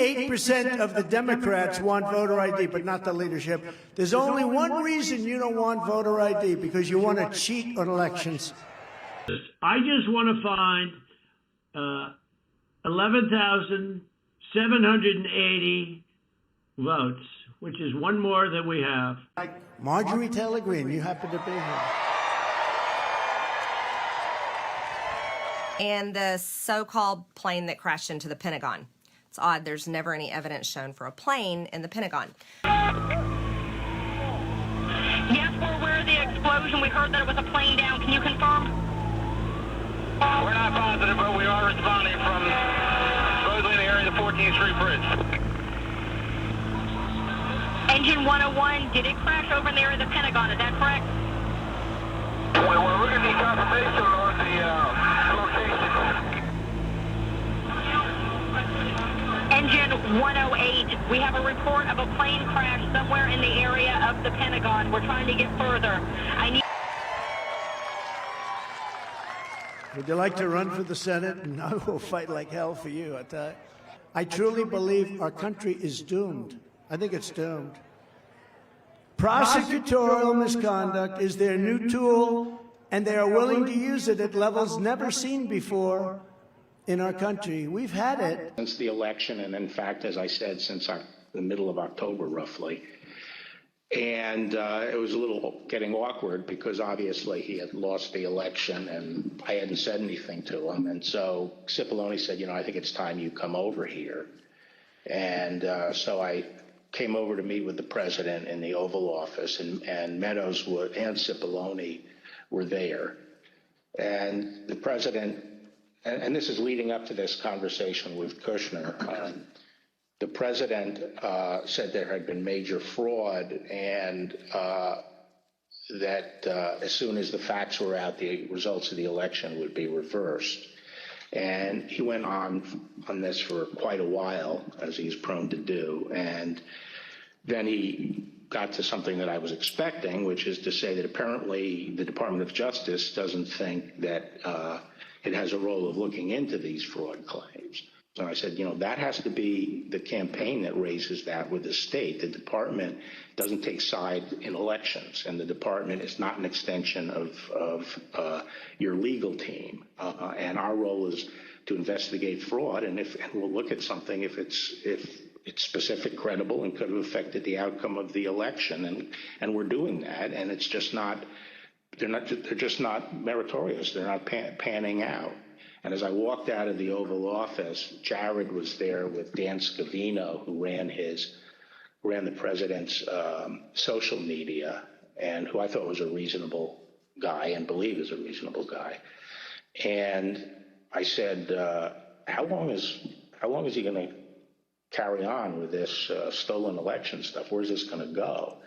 98% of the Democrats want voter ID, but not the leadership. There's only one reason you don't want voter ID, because you want to cheat on elections. I just want to find 11,780 votes, which is one more than we have. Marjorie Taylor Greene, you happen to be here. And the so-called plane that crashed into the Pentagon. It's odd, there's never any evidence shown for a plane in the Pentagon. Yes, we're aware of the explosion. We heard that it was a plane down. Can you confirm? We're not positive, but we are responding from supposedly the area of the 14th Street Bridge. Engine 101, did it crash over in the area of the Pentagon? Is that correct? We're looking at confirmation on the location. Engine 108, we have a report of a plane crash somewhere in the area of the Pentagon. We're trying to get further. Would you like to run for the Senate? And I will fight like hell for you. I truly believe our country is doomed. I think it's doomed. Prosecutorial misconduct is their new tool, and they are willing to use it at levels never seen before in our country. We've had it. Since the election, and in fact, as I said, since the middle of October, roughly. And it was a little getting awkward because obviously he had lost the election and I hadn't said anything to him. And so Cipollone said, you know, I think it's time you come over here. And so I came over to meet with the president in the Oval Office, and Meadows and Cipollone were there. And the president, and this is leading up to this conversation with Kushner, the president said there had been major fraud, and that as soon as the facts were out, the results of the election would be reversed. And he went on this for quite a while, as he's prone to do. And then he got to something that I was expecting, which is to say that apparently the Department of Justice doesn't think that it has a role of looking into these fraud claims. So I said, you know, that has to be the campaign that raises that with the state. The department doesn't take sides in elections, and the department is not an extension of your legal team. And our role is to investigate fraud, and we'll look at something if it's specific, credible, and could have affected the outcome of the election. And we're doing that, and it's just not. They're just not meritorious. They're not panning out. And as I walked out of the Oval Office, Jared was there with Dan Scavino, who ran the president's social media, and who I thought was a reasonable guy and believe is a reasonable guy. And I said, how long is he going to carry on with this stolen election stuff? Where's this going to go?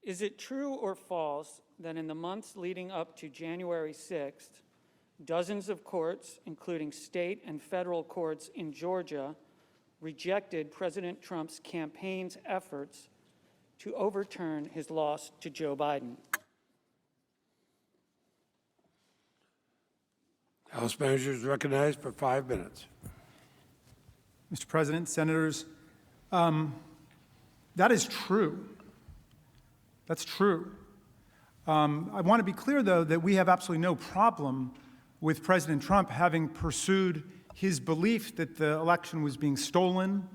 Is it true or false that in the months leading up to January 6th, dozens of courts, including state and federal courts in Georgia, rejected President Trump's campaign's efforts to overturn his loss to Joe Biden? House Manager is recognized for 5 minutes. Mr. President, Senators, that is true. That's true. I want to be clear, though, that we have absolutely no problem with President Trump having pursued his belief that the election was being stolen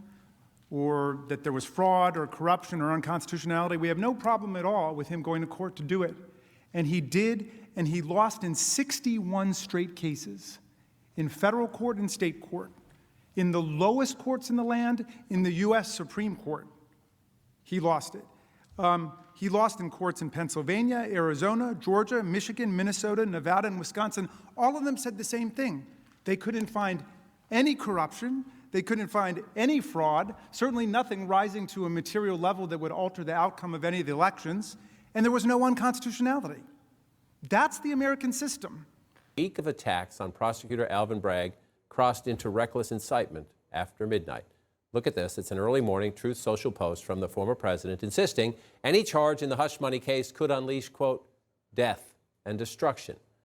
or that there was fraud or corruption or unconstitutionality. We have no problem at all with him going to court to do it. And he did, and he lost in 61 straight cases, in federal court and state court, in the lowest courts in the land, in the U.S. Supreme Court. He lost it. He lost in courts in Pennsylvania, Arizona, Georgia, Michigan, Minnesota, Nevada, and Wisconsin. All of them said the same thing. They couldn't find any corruption. They couldn't find any fraud, certainly nothing rising to a material level that would alter the outcome of any of the elections. And there was no unconstitutionality. That's the American system. A week of attacks on prosecutor Alvin Bragg crossed into reckless incitement after midnight. Look at this. It's an early morning Truth Social post from the former president insisting any charge in the hush money case could unleash, quote, death and destruction.